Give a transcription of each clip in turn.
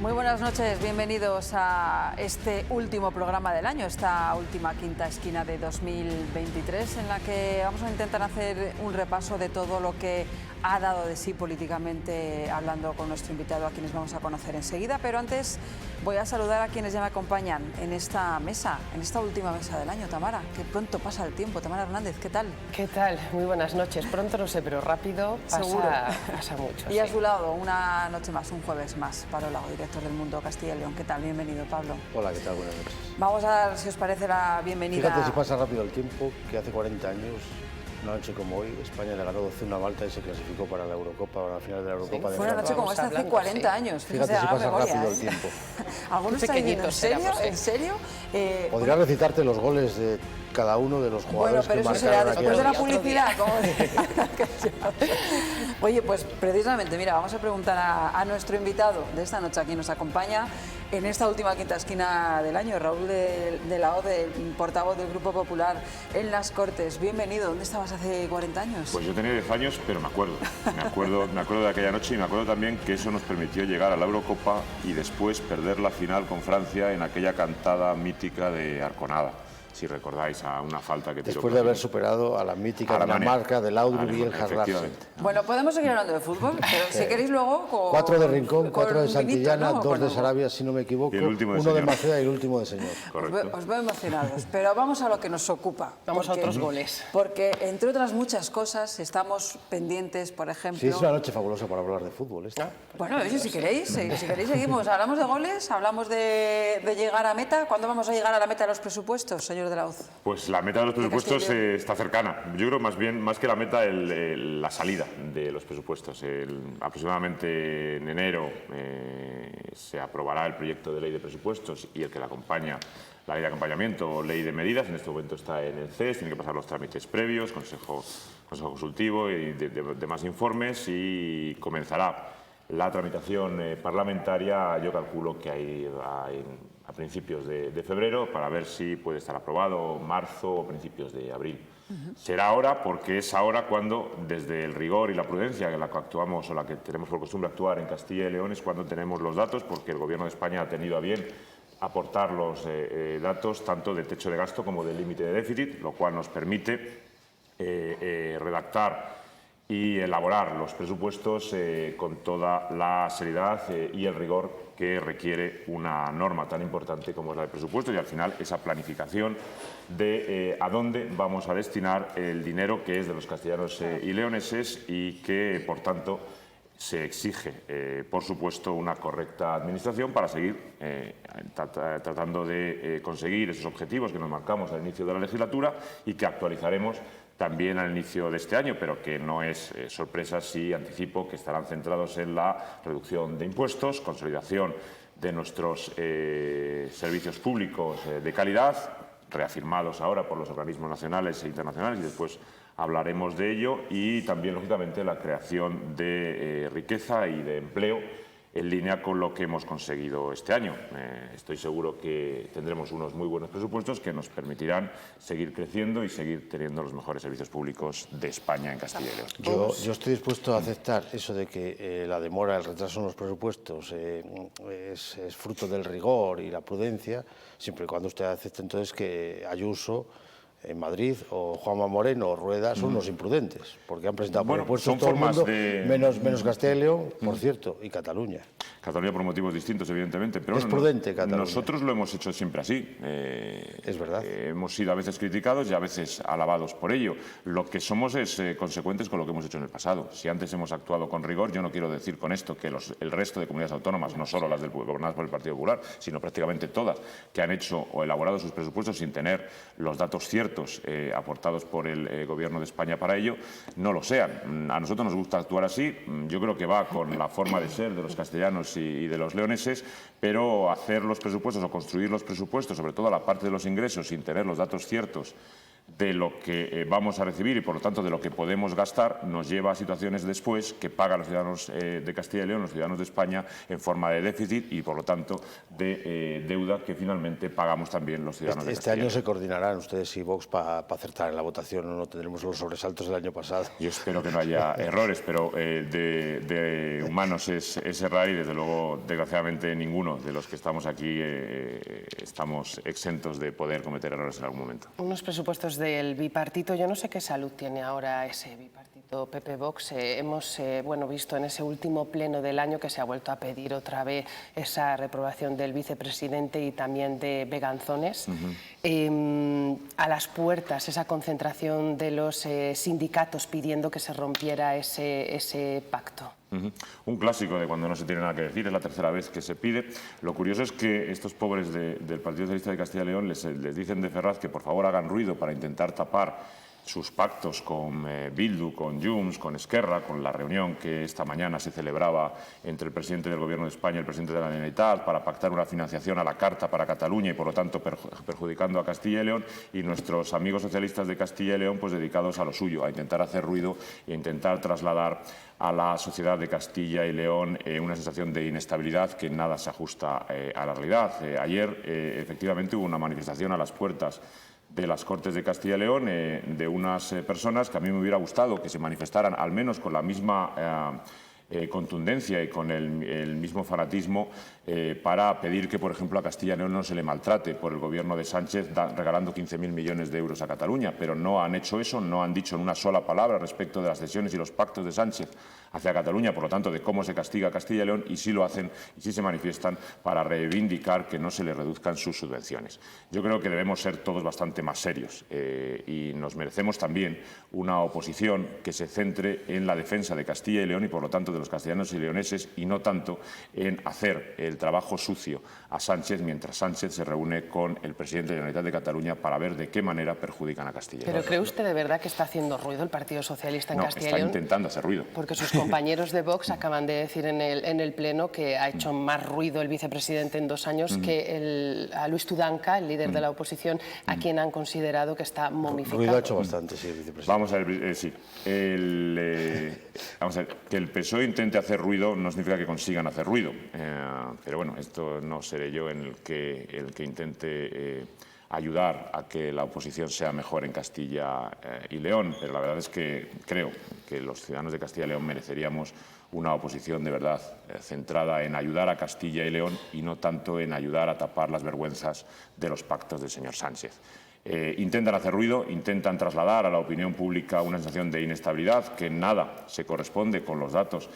Muy buenas noches, bienvenidos a este último programa del año, esta última quinta esquina de 2023, en la que vamos a intentar hacer un repaso de todo lo que ha dado de sí políticamente, hablando con nuestro invitado, a quienes vamos a conocer enseguida. Pero antes voy a saludar a quienes ya me acompañan en esta mesa, en esta última mesa del año. Tamara, que pronto pasa el tiempo. Tamara Hernández, ¿qué tal? ¿Qué tal? Muy buenas noches. Pronto no sé, pero rápido pasa mucho. Y a su lado, una noche más, un jueves más, Pablo Lago, director del Mundo Castilla y León. ¿Qué tal? Bienvenido, Pablo. Hola, ¿qué tal? Buenas noches. Vamos a dar, si os parece, la bienvenida. Fíjate si pasa rápido el tiempo, que hace 40 años, una noche como hoy, España le ganó 12-1 a Malta y se clasificó para la Eurocopa, para la final de la Eurocopa. Fue una noche como esta hace 40 años. Fíjate si pasa rápido el tiempo. Algunos están diciendo, ¿en serio? ¿En serio? Podría recitarte los goles de cada uno de los jugadores. Bueno, pero eso será después de la publicidad. Como Oye, pues precisamente, mira, vamos a preguntar a nuestro invitado de esta noche, aquí nos acompaña en esta última quinta esquina del año, Raúl de la Ode, portavoz del Grupo Popular en las Cortes. Bienvenido. ¿Dónde estabas hace 40 años? Pues yo tenía 10 años, pero me acuerdo de aquella noche, y me acuerdo también que eso nos permitió llegar a la Eurocopa y después perder la final con Francia en aquella cantada mítica de Arconada. Si recordáis, a una falta que tiró. Después de haber superado a la mítica Dinamarca del Laudrup y el Haraldsen. Bueno, podemos seguir hablando de fútbol, pero si queréis luego... 4 de Rincón, 4 de Santillana, 2 de Sarabia, si no me equivoco, 1 de Maceda y el último de Señor. Os veo emocionados, pero vamos a lo que nos ocupa. Vamos a otros goles. Porque, entre otras muchas cosas, estamos pendientes, por ejemplo... Sí, es una noche fabulosa para hablar de fútbol esta. Bueno, si queréis seguimos. Hablamos de goles, hablamos de llegar a meta. ¿Cuándo vamos a llegar a la meta de los presupuestos, señor de la Hoz? Pues la meta de los presupuestos está cercana. Yo creo más que la meta, la salida de los presupuestos. Aproximadamente en enero se aprobará el proyecto de ley de presupuestos y el que la acompaña, la ley de acompañamiento o ley de medidas. En este momento está en el CES, tiene que pasar los trámites previos, Consejo Consultivo y demás informes, y comenzará la tramitación parlamentaria. Yo calculo que a principios de febrero, para ver si puede estar aprobado marzo o principios de abril. Será ahora, porque es ahora cuando, desde el rigor y la prudencia en la que actuamos, o la que tenemos por costumbre actuar en Castilla y León, es cuando tenemos los datos, porque el Gobierno de España ha tenido a bien aportar los datos tanto de techo de gasto como del límite de déficit, lo cual nos permite redactar y elaborar los presupuestos con toda la seriedad y el rigor que requiere una norma tan importante como es la de presupuestos, y al final esa planificación de a dónde vamos a destinar el dinero que es de los castellanos y leoneses, y que, por tanto, se exige, por supuesto, una correcta administración para seguir tratando de conseguir esos objetivos que nos marcamos al inicio de la legislatura y que actualizaremos también al inicio de este año, pero que no es sorpresa si anticipo que estarán centrados en la reducción de impuestos, consolidación de nuestros servicios públicos de calidad, reafirmados ahora por los organismos nacionales e internacionales, y después hablaremos de ello, y también, lógicamente, la creación de riqueza y de empleo en línea con lo que hemos conseguido este año. Estoy seguro que tendremos unos muy buenos presupuestos que nos permitirán seguir creciendo y seguir teniendo los mejores servicios públicos de España en Castilla y León. Yo estoy dispuesto a aceptar eso de que la demora, el retraso en los presupuestos es fruto del rigor y la prudencia, siempre y cuando usted acepte entonces que Ayuso en Madrid o Juanma Moreno o Rueda son unos imprudentes, porque han presentado presupuestos todo el mundo, menos Castilla y León, por cierto, y Cataluña. Cataluña por motivos distintos, evidentemente, pero es prudente Cataluña. Nosotros lo hemos hecho siempre así. Es verdad. Hemos sido a veces criticados y a veces alabados por ello. Lo que somos es consecuentes con lo que hemos hecho en el pasado. Si antes hemos actuado con rigor, yo no quiero decir con esto que el resto de comunidades autónomas, no solo las gobernadas por el Partido Popular, sino prácticamente todas, que han hecho o elaborado sus presupuestos sin tener los datos ciertos aportados por el Gobierno de España para ello, no lo sean. A nosotros nos gusta actuar así. Yo creo que va con la forma de ser de los castellanos y de los leoneses, pero hacer los presupuestos o construir los presupuestos, sobre todo la parte de los ingresos, sin tener los datos ciertos de lo que vamos a recibir y, por lo tanto, de lo que podemos gastar, nos lleva a situaciones después que pagan los ciudadanos de Castilla y León, los ciudadanos de España, en forma de déficit y, por lo tanto, de deuda que finalmente pagamos también los ciudadanos de Castilla y León. Este año se coordinarán ustedes y Vox para acertar en la votación, o no tendremos los sobresaltos del año pasado. Yo espero que no haya errores, pero de humanos es errar y, desde luego, desgraciadamente, ninguno de los que estamos aquí estamos exentos de poder cometer errores en algún momento. Unos presupuestos del bipartito, yo no sé qué salud tiene ahora ese bipartito PP-Vox. Hemos visto en ese último pleno del año que se ha vuelto a pedir otra vez esa reprobación del vicepresidente y también de Beganzones. A las puertas, esa concentración de los sindicatos pidiendo que se rompiera ese pacto. Un clásico de cuando no se tiene nada que decir, es la tercera vez que se pide. Lo curioso es que estos pobres del Partido Socialista de Castilla y León les dicen de Ferraz que por favor hagan ruido para intentar tapar sus pactos con Bildu, con Junts, con Esquerra, con la reunión que esta mañana se celebraba entre el presidente del Gobierno de España y el presidente de la Generalitat para pactar una financiación a la carta para Cataluña y, por lo tanto, perjudicando a Castilla y León, y nuestros amigos socialistas de Castilla y León pues dedicados a lo suyo, a intentar hacer ruido e intentar trasladar a la sociedad de Castilla y León una sensación de inestabilidad que nada se ajusta a la realidad. Ayer, efectivamente, hubo una manifestación a las puertas de las Cortes de Castilla y León de unas personas que a mí me hubiera gustado que se manifestaran al menos con la misma contundencia y con el mismo fanatismo para pedir que, por ejemplo, a Castilla y León no se le maltrate por el Gobierno de Sánchez regalando 15.000 millones de euros a Cataluña, pero no han hecho eso, no han dicho una sola palabra respecto de las cesiones y los pactos de Sánchez hacia Cataluña, por lo tanto, de cómo se castiga a Castilla y León, y sí lo hacen y sí se manifiestan para reivindicar que no se le reduzcan sus subvenciones. Yo creo que debemos ser todos bastante más serios y nos merecemos también una oposición que se centre en la defensa de Castilla y León y, por lo tanto, de los castellanos y leoneses, y no tanto en hacer el trabajo sucio a Sánchez mientras Sánchez se reúne con el presidente de la Generalitat de Cataluña para ver de qué manera perjudican a Castilla y León. ¿Pero cree usted de verdad que está haciendo ruido el Partido Socialista en Castilla y León? No, está intentando hacer ruido. Porque sus compañeros de Vox acaban de decir en el Pleno que ha hecho más ruido el vicepresidente en 2 años que a Luis Tudanca, el líder de la oposición, a quien han considerado que está momificado. Ruido ha hecho bastante, sí, el vicepresidente. Vamos a ver, sí. Vamos a ver, que el PSOE intente hacer ruido no significa que consigan hacer ruido, pero bueno, esto no seré yo el que intente ayudar a que la oposición sea mejor en Castilla y León, pero la verdad es que creo que los ciudadanos de Castilla y León mereceríamos una oposición de verdad centrada en ayudar a Castilla y León y no tanto en ayudar a tapar las vergüenzas de los pactos del señor Sánchez. Intentan hacer ruido, intentan trasladar a la opinión pública una sensación de inestabilidad que en nada se corresponde con los datos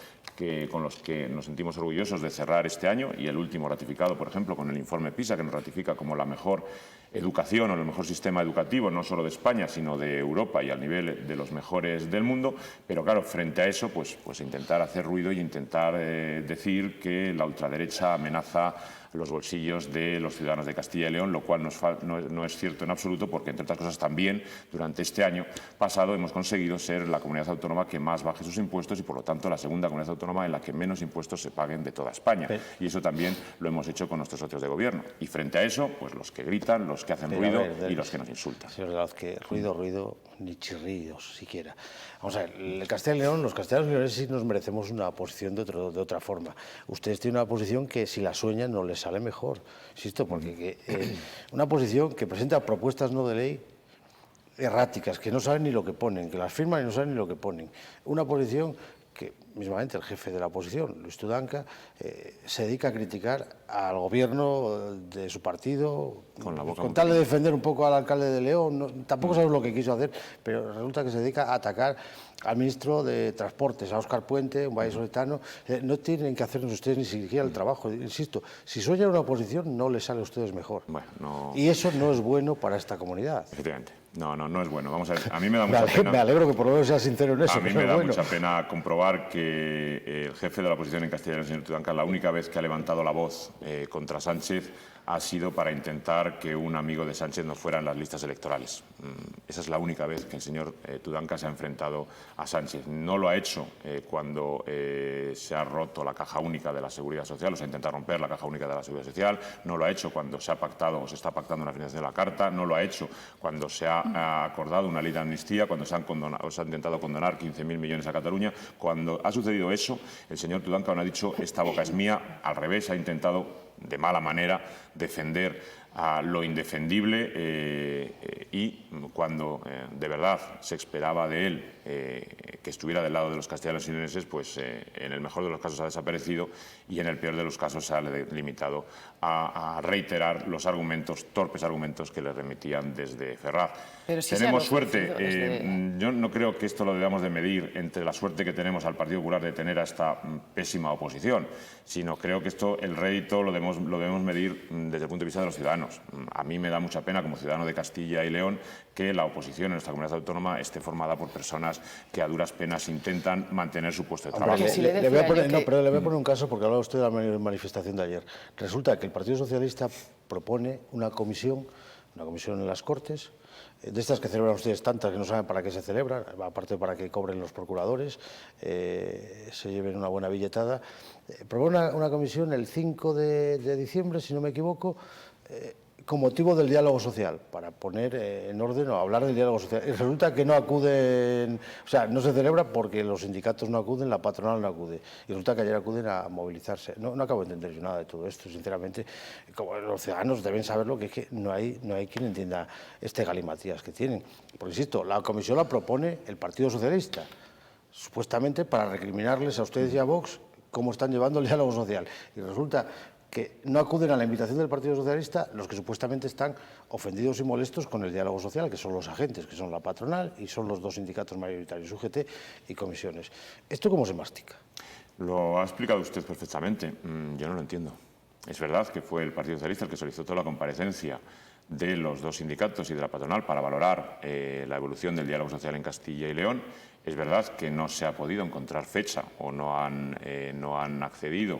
con los que nos sentimos orgullosos de cerrar este año, y el último ratificado, por ejemplo, con el informe PISA, que nos ratifica como la mejor educación o el mejor sistema educativo, no solo de España, sino de Europa y al nivel de los mejores del mundo. Pero claro, frente a eso, pues intentar hacer ruido y intentar decir que la ultraderecha amenaza los bolsillos de los ciudadanos de Castilla y León, lo cual no es cierto en absoluto, porque, entre otras cosas, también durante este año pasado hemos conseguido ser la comunidad autónoma que más baje sus impuestos y, por lo tanto, la segunda comunidad autónoma en la que menos impuestos se paguen de toda España. Y eso también lo hemos hecho con nuestros socios de gobierno. Y frente a eso, pues los que gritan, los que hacen ruido y los que nos insultan. Señor Delgado, que ruido, ni chirridos siquiera. Vamos a ver, el Castilla y León, los castellanos y leoneses sí nos merecemos una posición de otra forma. Ustedes tienen una posición que, si la sueñan, no les sale mejor. Insisto, porque una posición que presenta propuestas no de ley erráticas, que no saben ni lo que ponen, que las firman y no saben ni lo que ponen. Una posición que mismamente el jefe de la oposición, Luis Tudanca, se dedica a criticar al gobierno de su partido con tal de defender un poco al alcalde de León. Tampoco sabemos lo que quiso hacer, pero resulta que se dedica a atacar al ministro de Transportes, a Óscar Puente, un vallisoletano. No tienen que hacernos ustedes ni siquiera el trabajo. Insisto, si sueñan una oposición, no les sale a ustedes mejor. Bueno, no... Y eso no es bueno para esta comunidad. Efectivamente. No es bueno. Vamos a ver, a mí me da mucha pena... Me alegro que por lo menos sea sincero en eso. A mí me da mucha pena comprobar que el jefe de la oposición en Castilla y León, el señor Tudanca, la única vez que ha levantado la voz contra Sánchez ha sido para intentar que un amigo de Sánchez no fuera en las listas electorales. Esa es la única vez que el señor Tudanca se ha enfrentado a Sánchez. No lo ha hecho cuando se ha roto la caja única de la Seguridad Social, o se ha intentado romper la caja única de la Seguridad Social, no lo ha hecho cuando se ha pactado o se está pactando una financiación de la Carta, no lo ha hecho cuando se ha acordado una ley de amnistía, cuando se han intentado condonar 15.000 millones a Cataluña. Cuando ha sucedido eso, el señor Tudanca no ha dicho esta boca es mía, al revés, ha intentado de mala manera defender a lo indefendible y cuando de verdad se esperaba de él que estuviera del lado de los castellanos y leoneses, pues en el mejor de los casos ha desaparecido y en el peor de los casos se ha limitado a reiterar los argumentos, torpes argumentos que le remitían desde Ferraz. Pero sí tenemos suerte. Yo no creo que esto lo debamos de medir entre la suerte que tenemos al Partido Popular de tener a esta pésima oposición, sino creo que esto, el rédito, lo debemos medir desde el punto de vista de los ciudadanos. A mí me da mucha pena, como ciudadano de Castilla y León, que la oposición en nuestra comunidad autónoma esté formada por personas que a duras penas intentan mantener su puesto de trabajo. Le voy a poner un caso, porque hablaba usted de la manifestación de ayer. Resulta que el Partido Socialista propone una comisión en las Cortes, de estas que celebran ustedes tantas que no saben para qué se celebran, aparte para que cobren los procuradores, se lleven una buena billetada. Propone una comisión el 5 de diciembre, si no me equivoco, con motivo del diálogo social, para poner en orden o hablar del diálogo social. Y resulta que no acuden, o sea, no se celebra porque los sindicatos no acuden, la patronal no acude. Y resulta que ayer acuden a movilizarse. No acabo de entender yo nada de todo esto, sinceramente. Como los ciudadanos deben saberlo, que es que no hay quien entienda este galimatías que tienen. Porque, insisto, la comisión la propone el Partido Socialista, supuestamente para recriminarles a ustedes y a Vox cómo están llevando el diálogo social. Y resulta que no acuden a la invitación del Partido Socialista los que supuestamente están ofendidos y molestos con el diálogo social, que son los agentes, que son la patronal y son los dos sindicatos mayoritarios, UGT y comisiones. ¿Esto cómo se mastica? Lo ha explicado usted perfectamente. Yo no lo entiendo. Es verdad que fue el Partido Socialista el que solicitó la comparecencia de los dos sindicatos y de la patronal para valorar la evolución del diálogo social en Castilla y León. Es verdad que no se ha podido encontrar fecha o no han accedido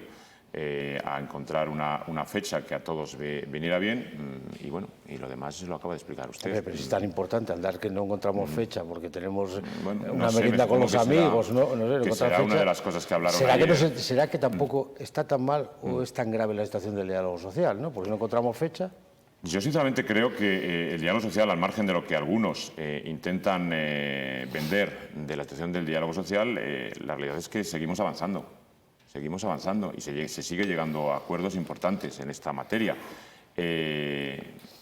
a encontrar una fecha que a todos viniera bien y bueno, y lo demás se lo acaba de explicar usted. Pero si es tan importante andar que no encontramos fecha porque tenemos Bueno, una merienda con los amigos, no sé, será una de las cosas que hablaron ayer. ¿Será que tampoco está tan mal o es tan grave la situación del diálogo social, ¿no? Porque no encontramos fecha. Yo sinceramente creo que el diálogo social, al margen de lo que algunos intentan vender de la situación del diálogo social, la realidad es que seguimos avanzando y se sigue llegando a acuerdos importantes en esta materia.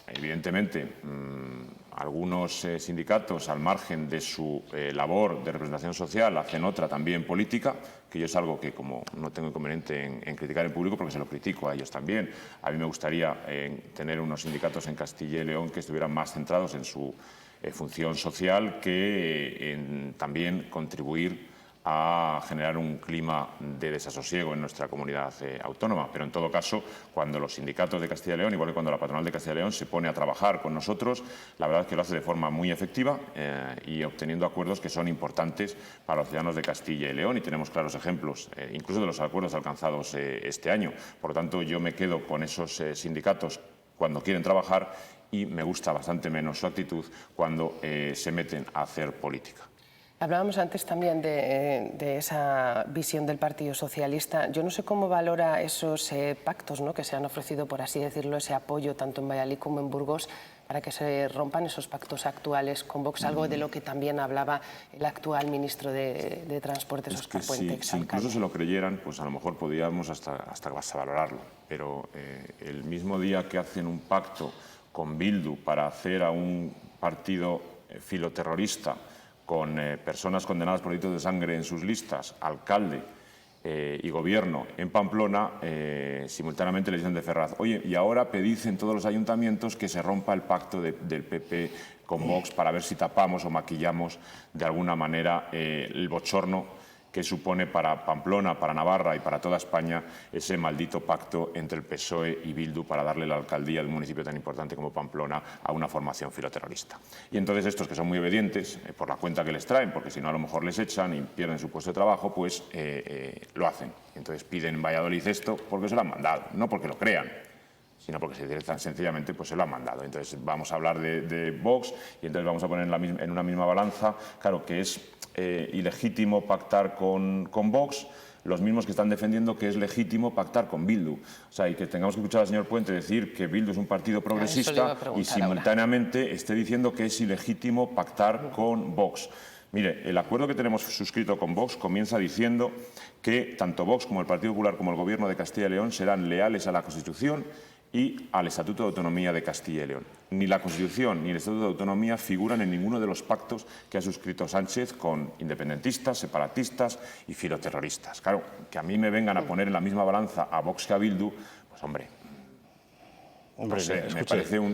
Evidentemente, algunos sindicatos, al margen de su labor de representación social, hacen otra también política, que yo es algo que, como no tengo inconveniente en criticar en público, porque se lo critico a ellos también. A mí me gustaría tener unos sindicatos en Castilla y León que estuvieran más centrados en su función social que en también contribuir a generar un clima de desasosiego en nuestra comunidad autónoma. Pero en todo caso, cuando los sindicatos de Castilla y León, igual que cuando la patronal de Castilla y León se pone a trabajar con nosotros, la verdad es que lo hace de forma muy efectiva y obteniendo acuerdos que son importantes para los ciudadanos de Castilla y León, y tenemos claros ejemplos, incluso de los acuerdos alcanzados este año. Por lo tanto, yo me quedo con esos sindicatos cuando quieren trabajar y me gusta bastante menos su actitud cuando se meten a hacer política. Hablábamos antes también de esa visión del Partido Socialista. Yo no sé cómo valora esos pactos, ¿no?, que se han ofrecido, por así decirlo, ese apoyo tanto en Valladolid como en Burgos para que se rompan esos pactos actuales con Vox, algo de lo que también hablaba el actual ministro de Transportes, Óscar Puente. Si incluso se lo creyeran, pues a lo mejor podríamos hasta valorarlo. Pero el mismo día que hacen un pacto con Bildu para hacer a un partido filoterrorista con personas condenadas por delitos de sangre en sus listas, alcalde y gobierno en Pamplona, simultáneamente le dicen de Ferraz: oye, y ahora pedid en todos los ayuntamientos que se rompa el pacto del PP con Vox para ver si tapamos o maquillamos de alguna manera el bochorno que supone para Pamplona, para Navarra y para toda España ese maldito pacto entre el PSOE y Bildu para darle la alcaldía de un municipio tan importante como Pamplona a una formación filoterrorista. Y entonces estos, que son muy obedientes por la cuenta que les traen, porque si no a lo mejor les echan y pierden su puesto de trabajo, pues lo hacen. Entonces piden en Valladolid esto porque se lo han mandado, no porque lo crean. sino porque sencillamente pues, se lo han mandado. Entonces vamos a hablar de Vox y entonces vamos a poner en una misma balanza, claro, que es ilegítimo pactar con Vox, los mismos que están defendiendo que es legítimo pactar con Bildu. O sea, y que tengamos que escuchar al señor Puente decir que Bildu es un partido progresista y simultáneamente esté diciendo que es ilegítimo pactar con Vox. Mire, el acuerdo que tenemos suscrito con Vox comienza diciendo que tanto Vox como el Partido Popular como el Gobierno de Castilla y León serán leales a la Constitución y al Estatuto de Autonomía de Castilla y León. Ni la Constitución ni el Estatuto de Autonomía figuran en ninguno de los pactos que ha suscrito Sánchez con independentistas, separatistas y filoterroristas. Claro, que a mí me vengan a poner en la misma balanza a Vox que a Bildu, pues hombre... No sé,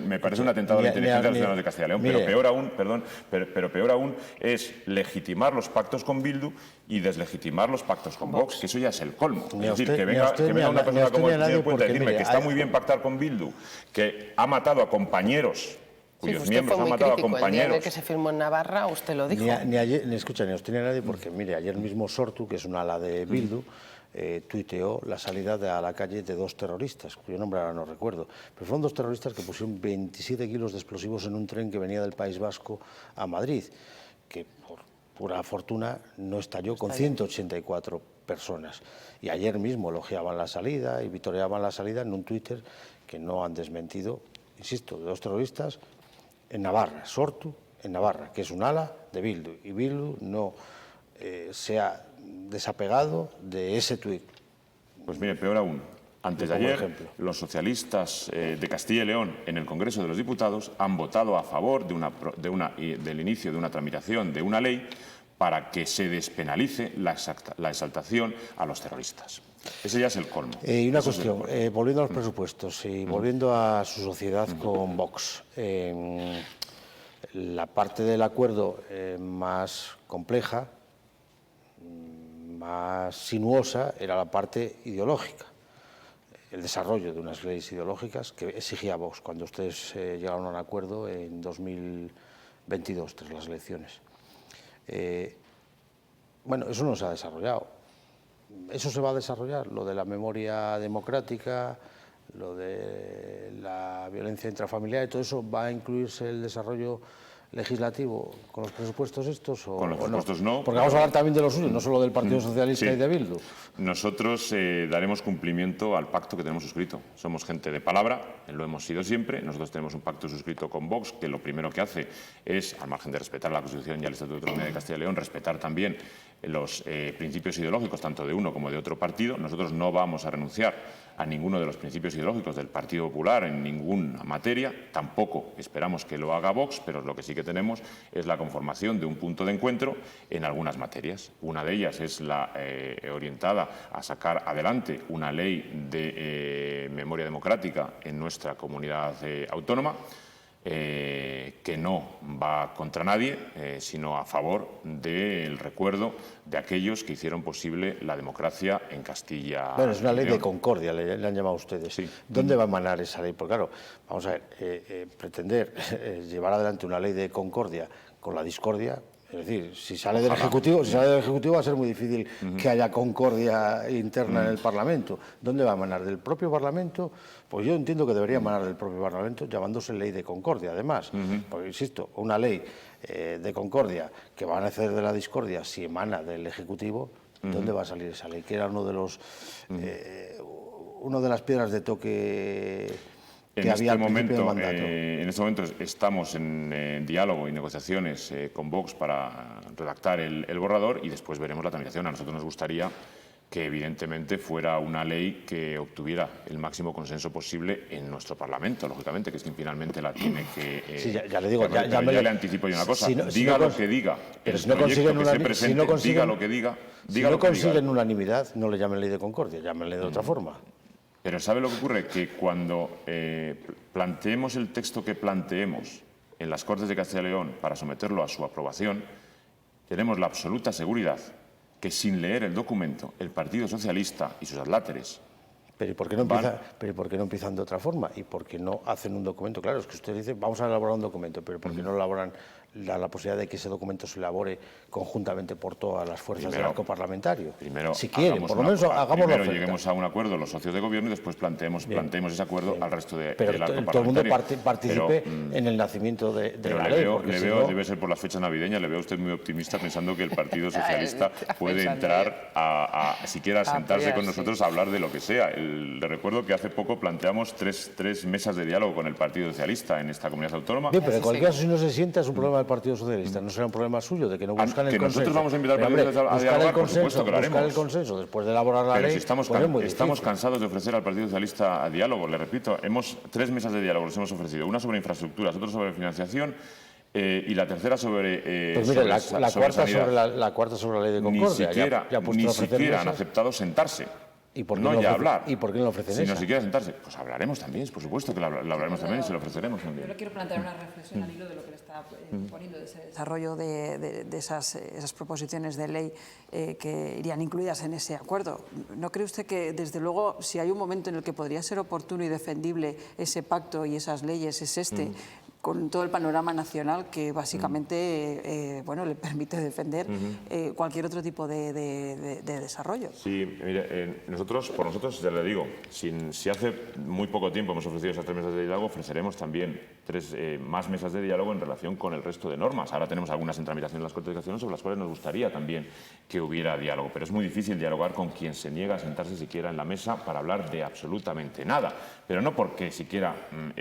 me parece un atentado a la inteligencia de los ciudadanos de Castilla y León, pero peor aún, perdón, pero peor aún es legitimar los pactos con Bildu y deslegitimar los pactos con Vox, que eso ya es el colmo. Es decir, que venga una persona como el señor Puente a decirme que está muy bien pactar con Bildu, que ha matado a compañeros cuyos miembros han matado a compañeros. El día que se firmó en Navarra, usted lo dijo. Ni usted ni nadie, porque mire, ayer mismo Sortu, que es un ala de Bildu, tuiteó la salida a la calle de 2 terroristas, cuyo nombre ahora no recuerdo, pero fueron 2 terroristas que pusieron 27 kilos de explosivos en un tren que venía del País Vasco a Madrid, que por pura fortuna no estalló con 184 personas. Y ayer mismo elogiaban la salida y vitoreaban la salida en un Twitter que no han desmentido, insisto, de 2 terroristas en Navarra, Sortu en Navarra, que es un ala de Bildu, y Bildu no se ha desapegado de ese tuit. Pues mire, peor aún. Antes de ayer, los socialistas de Castilla y León en el Congreso de los Diputados han votado a favor del inicio de una tramitación de una ley para que se despenalice la exaltación a los terroristas. Ese ya es el colmo. Y una cuestión, volviendo a los presupuestos y volviendo a su sociedad con Vox. La parte del acuerdo más compleja, más sinuosa, era la parte ideológica, el desarrollo de unas leyes ideológicas que exigía Vox cuando ustedes llegaron a un acuerdo en 2022, tras las elecciones. Bueno, eso no se ha desarrollado. ¿Eso se va a desarrollar? Lo de la memoria democrática, lo de la violencia intrafamiliar, y todo eso, ¿va a incluirse el desarrollo legislativo con los presupuestos estos o, con los presupuestos no? Porque vamos a hablar también de los suyos, no solo del Partido Socialista y de Bildu. Nosotros daremos cumplimiento al pacto que tenemos suscrito. Somos gente de palabra, lo hemos sido siempre. Nosotros tenemos un pacto suscrito con Vox que lo primero que hace es, al margen de respetar la Constitución y el Estatuto de Autonomía de Castilla y León, respetar también los principios ideológicos tanto de uno como de otro partido. Nosotros no vamos a renunciar a ninguno de los principios ideológicos del Partido Popular en ninguna materia. Tampoco esperamos que lo haga Vox, pero lo que sí que tenemos es la conformación de un punto de encuentro en algunas materias. Una de ellas es la orientada a sacar adelante una ley de memoria democrática en nuestra comunidad autónoma, que no va contra nadie, sino a favor del recuerdo de aquellos que hicieron posible la democracia en Castilla. Bueno, es una ley de concordia, le han llamado ustedes. Sí. ¿Dónde va a emanar esa ley? Porque claro, vamos a ver, pretender llevar adelante una ley de concordia con la discordia, es decir, si sale del Ejecutivo va a ser muy difícil que haya concordia interna en el Parlamento. ¿Dónde va a emanar? ¿Del propio Parlamento? Pues yo entiendo que debería emanar del propio Parlamento, llamándose ley de concordia, además. Porque, insisto, una ley de concordia que va a nacer de la discordia, si emana del Ejecutivo, ¿dónde va a salir esa ley? Que era uno de las piedras de toque que había al principio del mandato. En este momento estamos en diálogo y negociaciones con Vox para redactar el borrador y después veremos la tramitación. A nosotros nos gustaría que evidentemente fuera una ley que obtuviera el máximo consenso posible en nuestro Parlamento, lógicamente, que es quien finalmente la tiene que... sí, ya le digo, ya le anticipo yo una cosa, diga lo que diga, pero si no consiguen diga lo que diga... Si no consiguen unanimidad, no le llamen ley de concordia, llámenle de otra forma. Pero ¿sabe lo que ocurre? Que cuando planteemos el texto que planteemos en las Cortes de Castilla y León para someterlo a su aprobación, tenemos la absoluta seguridad que sin leer el documento, el Partido Socialista y sus adláteres... ¿Pero por qué no empiezan de otra forma? ¿Y por qué no hacen un documento? Claro, es que usted dice, vamos a elaborar un documento, pero ¿por qué no elaboran la posibilidad de que ese documento se elabore conjuntamente por todas las fuerzas del arco parlamentario. Primero, si quieren, por lo menos hagamos la oferta. Lleguemos a un acuerdo los socios de gobierno y después planteemos ese acuerdo al resto del arco parlamentario. Todo el mundo participe en el nacimiento de la ley. Debe ser por las fechas navideñas, le veo a usted muy optimista pensando que el Partido Socialista puede entrar a siquiera sentarse con nosotros a hablar de lo que sea. Le recuerdo que hace poco planteamos tres mesas de diálogo con el Partido Socialista en esta comunidad autónoma. Bien, pero en cualquier caso, si no se sienta, es un problema del Partido Socialista, no será un problema suyo, de que no buscan el consenso. Nosotros vamos a invitar al Partido Socialista a dialogar, por supuesto que lo haremos. Buscar el consenso después de elaborar la ley. Pero si estamos cansados de ofrecer al Partido Socialista diálogo, le repito, 3 mesas de diálogo les hemos ofrecido, una sobre infraestructuras, otra sobre financiación y la tercera sobre pues mire, la cuarta sobre la ley de Concordia. Ni siquiera han aceptado sentarse. ¿Y por qué no ya hablar? ¿Y por qué no lo ofrecen Si no siquiera sentarse, pues hablaremos también, por supuesto que lo hablaremos también y se lo ofreceremos también. Yo le quiero plantear una reflexión al hilo de lo que le está poniendo, de ese desarrollo de esas proposiciones de ley que irían incluidas en ese acuerdo. ¿No cree usted que, desde luego, si hay un momento en el que podría ser oportuno y defendible ese pacto y esas leyes, es este, con todo el panorama nacional que básicamente le permite defender cualquier otro tipo de desarrollo? Sí, mire, por nosotros, ya le digo, si hace muy poco tiempo hemos ofrecido esas 3 mesas de diálogo, ofreceremos también 3 más mesas de diálogo en relación con el resto de normas. Ahora tenemos algunas en tramitación en las Cortes de Castillación sobre las cuales nos gustaría también que hubiera diálogo, pero es muy difícil dialogar con quien se niega a sentarse siquiera en la mesa para hablar de absolutamente nada, pero no porque siquiera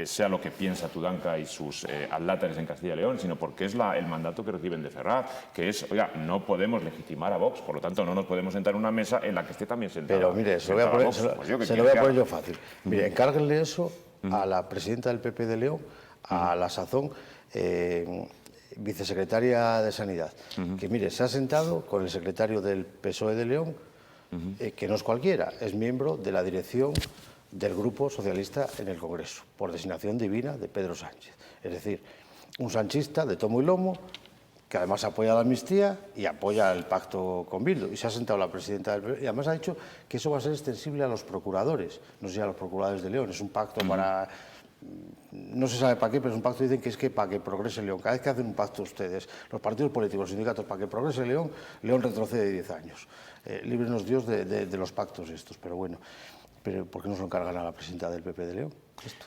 sea lo que piensa Tudanca y sus adláteres en Castilla y León, sino porque es el mandato que reciben de Ferraz, que es, oiga, no podemos legitimar a Vox, por lo tanto no nos podemos sentar en una mesa en la que esté también sentada. Pero mire, se lo voy a poner yo fácil. Mire, encárguenle eso a la presidenta del PP de León, a la sazón vicesecretaria de Sanidad, que mire, se ha sentado con el secretario del PSOE de León, que no es cualquiera, es miembro de la dirección del Grupo Socialista en el Congreso, por designación divina de Pedro Sánchez. Es decir, un sanchista de tomo y lomo, que además apoya la amnistía y apoya el pacto con Bildu. Y se ha sentado la presidenta del PP y además ha dicho que eso va a ser extensible a los procuradores, no sé, a los procuradores de León. Es un pacto para... No se sabe para qué, pero es un pacto, dicen que es que para que progrese León. Cada vez que hacen un pacto ustedes, los partidos políticos, los sindicatos, para que progrese León, León retrocede 10 años. Líbrenos Dios de los pactos estos, pero bueno. Pero ¿por qué no se lo encargan a la presidenta del PP de León? Esto.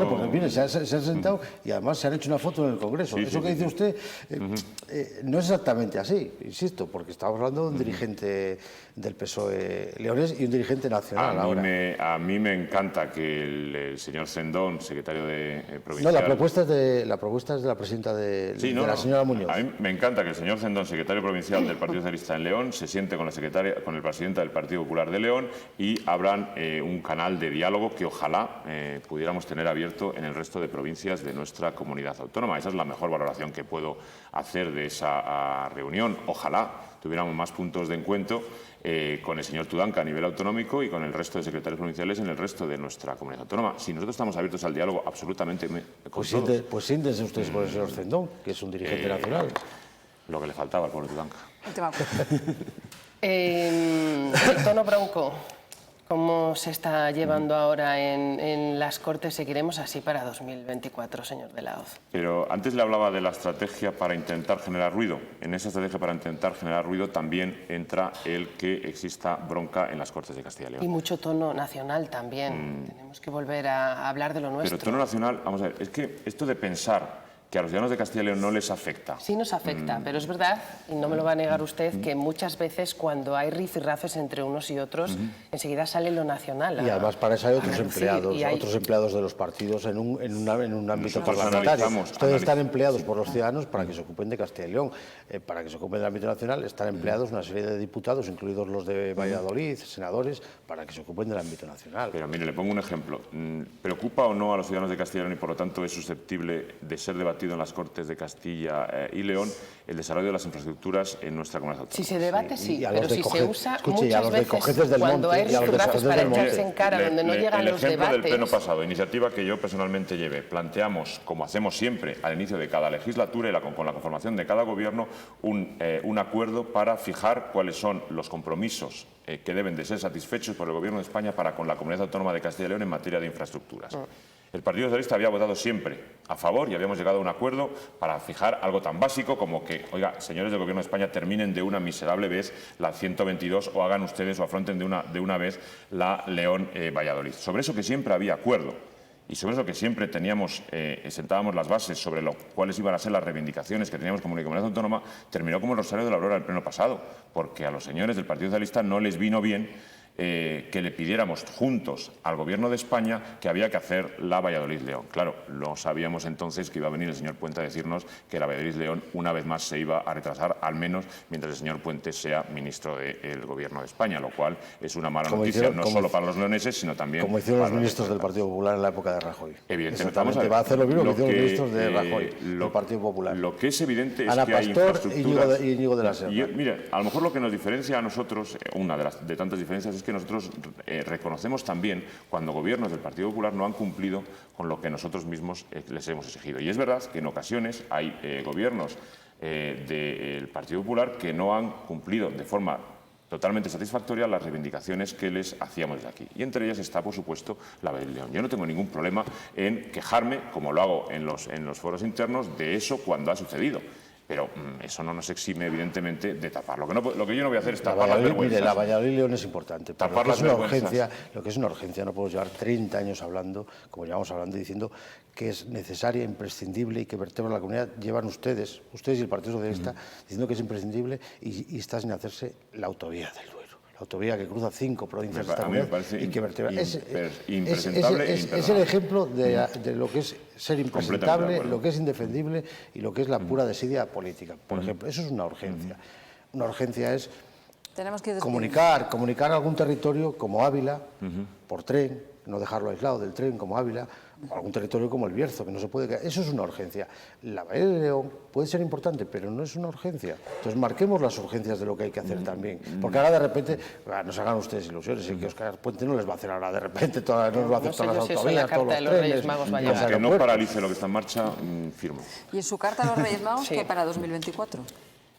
Porque mire, se han sentado y además se han hecho una foto en el Congreso. Eso que dice usted no es exactamente así, insisto, porque estamos hablando de un dirigente del PSOE leonés y un dirigente nacional. A mí me encanta que el señor Cendón, secretario de provincial... No, la propuesta es de la presidenta de la señora Muñoz. A mí me encanta que el señor Cendón, secretario provincial del Partido Socialista en León, se siente con el presidente del Partido Popular de León y abran un canal de diálogo que ojalá pudiéramos tener abierto en el resto de provincias de nuestra comunidad autónoma. Esa es la mejor valoración que puedo hacer de esa reunión. Ojalá tuviéramos más puntos de encuentro con el señor Tudanca a nivel autonómico y con el resto de secretarios provinciales en el resto de nuestra comunidad autónoma. Si nosotros estamos abiertos al diálogo absolutamente con todos. Pues siéntense ustedes con el señor Cendón, que es un dirigente nacional. Lo que le faltaba al pobre Tudanca. El tono bronco, ¿cómo se está llevando ahora en las Cortes? ¿Seguiremos así para 2024, señor de la Hoz? Pero antes le hablaba de la estrategia para intentar generar ruido. En esa estrategia para intentar generar ruido también entra el que exista bronca en las Cortes de Castilla y León. Y mucho tono nacional también. Tenemos que volver a hablar de lo nuestro. Pero tono nacional, vamos a ver, es que esto de pensar que a los ciudadanos de Castilla y León no les afecta. Sí nos afecta, pero es verdad, y no me lo va a negar usted, que muchas veces cuando hay rifirrafes entre unos y otros, enseguida sale lo nacional. Y además para eso hay otros empleados, otros empleados de los partidos en un ámbito parlamentario. Ustedes están empleados por los ciudadanos para que se ocupen de Castilla y León. Para que se ocupen del ámbito nacional están empleados una serie de diputados, incluidos los de Valladolid, senadores, para que se ocupen del ámbito nacional. Pero mire, le pongo un ejemplo. ¿Preocupa o no a los ciudadanos de Castilla y León y por lo tanto es susceptible de ser debatido en las Cortes de Castilla y León el desarrollo de las infraestructuras en nuestra comunidad autónoma? Si se debate, sí, pero si se usa muchas veces cuando hay rifirrafes para echarse en cara, donde no llegan los debates... El ejemplo del pleno pasado, iniciativa que yo personalmente llevé, planteamos, como hacemos siempre al inicio de cada legislatura y con la conformación de cada gobierno, un acuerdo para fijar cuáles son los compromisos que deben de ser satisfechos por el Gobierno de España para con la comunidad autónoma de Castilla y León en materia de infraestructuras. El Partido Socialista había votado siempre a favor y habíamos llegado a un acuerdo para fijar algo tan básico como que, oiga, señores del Gobierno de España, terminen de una miserable vez la 122 o hagan ustedes o afronten de una vez la León-Valladolid. Sobre eso que siempre había acuerdo y sobre eso que siempre teníamos, sentábamos las bases sobre cuáles iban a ser las reivindicaciones que teníamos como comunidad autónoma, terminó como el Rosario de la Aurora el pleno pasado, porque a los señores del Partido Socialista no les vino bien que le pidiéramos juntos al Gobierno de España que había que hacer la Valladolid-León. Claro, no sabíamos entonces que iba a venir el señor Puente a decirnos que la Valladolid-León una vez más se iba a retrasar, al menos mientras el señor Puente sea ministro del Gobierno de España, lo cual es una mala noticia, no solo para los leoneses, sino también como hicieron para los ministros del Partido Popular en la época de Rajoy. Evidentemente, va a hacer lo mismo que hicieron los ministros de Rajoy, del Partido Popular. Lo que es evidente es Ana que hay Pastor infraestructuras... y Íñigo de la Serna. Mire, a lo mejor lo que nos diferencia a nosotros, una de tantas diferencias, es que nosotros reconocemos también cuando gobiernos del Partido Popular no han cumplido con lo que nosotros mismos les hemos exigido. Y es verdad que en ocasiones hay gobiernos del Partido Popular que no han cumplido de forma totalmente satisfactoria las reivindicaciones que les hacíamos desde aquí. Y entre ellas está, por supuesto, la Valladolid-León. Yo no tengo ningún problema en quejarme, como lo hago en los foros internos, de eso cuando ha sucedido. Pero eso no nos exime, evidentemente, de tapar. Lo que yo no voy a hacer es tapar las vergüenzas. Mire, la Valladolid-León es importante. Tapar las vergüenzas. Lo que es una urgencia, no podemos llevar 30 años hablando, como llevamos hablando, diciendo que es necesaria, imprescindible y que vertebra la comunidad. Llevan ustedes y el Partido Socialista, diciendo que es imprescindible y está sin hacerse la autovía del Duero. La autovía que cruza 5 provincias de esta comunidad y que vertebra. Impresentable es el ejemplo de lo que es ser impresentable, lo que es indefendible y lo que es la pura desidia política. Por ejemplo, eso es una urgencia. Una urgencia es comunicar algún territorio como Ávila por tren, no dejarlo aislado del tren como Ávila, o algún territorio como el Bierzo, que no se puede... Eso es una urgencia. La Valladolid-León puede ser importante, pero no es una urgencia. Entonces, marquemos las urgencias de lo que hay que hacer también. Porque ahora, de repente, nos hagan ustedes ilusiones, que Óscar Puente no les va a hacer ahora, de repente, no les va a hacer todas las autovías, todos los trenes... Que no paralice lo que está en marcha, firmo. ¿Y en su carta a los Reyes Magos qué para 2024?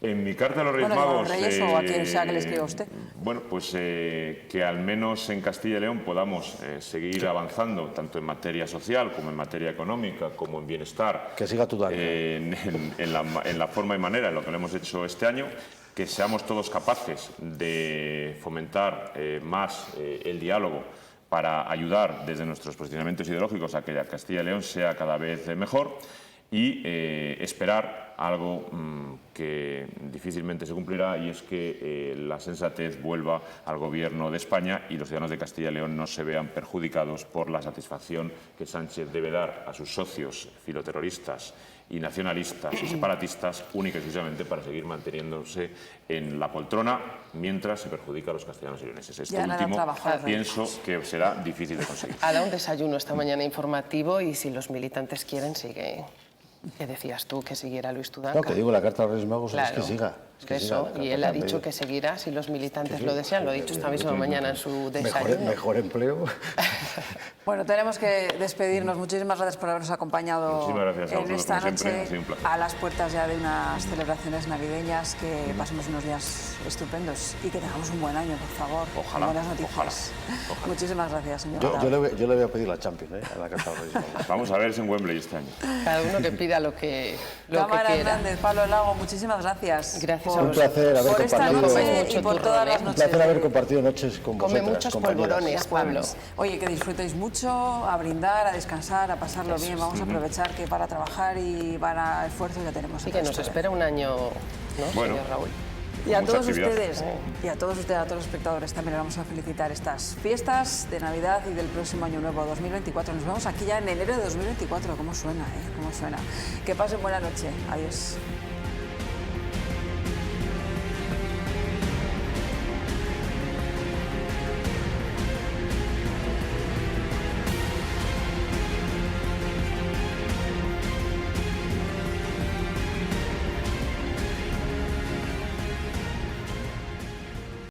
En mi carta a los Reyes Magos... Los Reyes o a quien sea que le escriba usted. Bueno, pues que al menos en Castilla y León podamos seguir avanzando, tanto en materia social como en materia económica, como en bienestar. Que siga tu en la forma y manera en lo que lo hemos hecho este año, que seamos todos capaces de fomentar más el diálogo para ayudar desde nuestros posicionamientos ideológicos a que Castilla y León sea cada vez mejor y esperar algo que difícilmente se cumplirá, y es que la sensatez vuelva al Gobierno de España y los ciudadanos de Castilla y León no se vean perjudicados por la satisfacción que Sánchez debe dar a sus socios filoterroristas y nacionalistas y separatistas única y exclusivamente para seguir manteniéndose en la poltrona mientras se perjudica a los castellanos y leoneses. Esto último pienso que será difícil de conseguir. Ha dado un desayuno esta mañana informativo y si los militantes quieren sigue. ¿Qué decías tú? ¿Que siguiera Luis Tudanca? No, que digo, la carta a los Reyes Magos es que siga. Y él ha dicho que seguirá si los militantes lo desean. Lo ha dicho esta misma mañana en su desayuno. Mejor empleo. Bueno, tenemos que despedirnos. Muchísimas gracias por habernos acompañado en esta noche a las puertas ya de unas celebraciones navideñas. Que pasemos unos días estupendos y que tengamos un buen año, por favor. Ojalá. Buenas noticias. Ojalá. Muchísimas gracias, señor. Yo le voy a pedir la Champions a la carta a los Reyes Magos. Vamos a ver si en Wembley este año. Cada uno que pida lo que Cámara quiera. Hernández, Pablo Lago, muchísimas gracias. Gracias Un placer haber por esta noche y por todas las noches. Un placer haber compartido noches con vosotras. Come muchos polvorones, Pablo. Oye, que disfrutéis mucho, a brindar, a descansar, a pasarlo bien. Vamos a aprovechar que para trabajar y para esfuerzo ya tenemos. Sí, que nos espera un año, ¿no, señor Raúl? Y a todos ustedes, a todos los espectadores también les vamos a felicitar estas fiestas de Navidad y del próximo año nuevo 2024. Nos vemos aquí ya en enero de 2024. ¿Cómo suena, ¿Cómo suena? Que pasen buena noche. Adiós.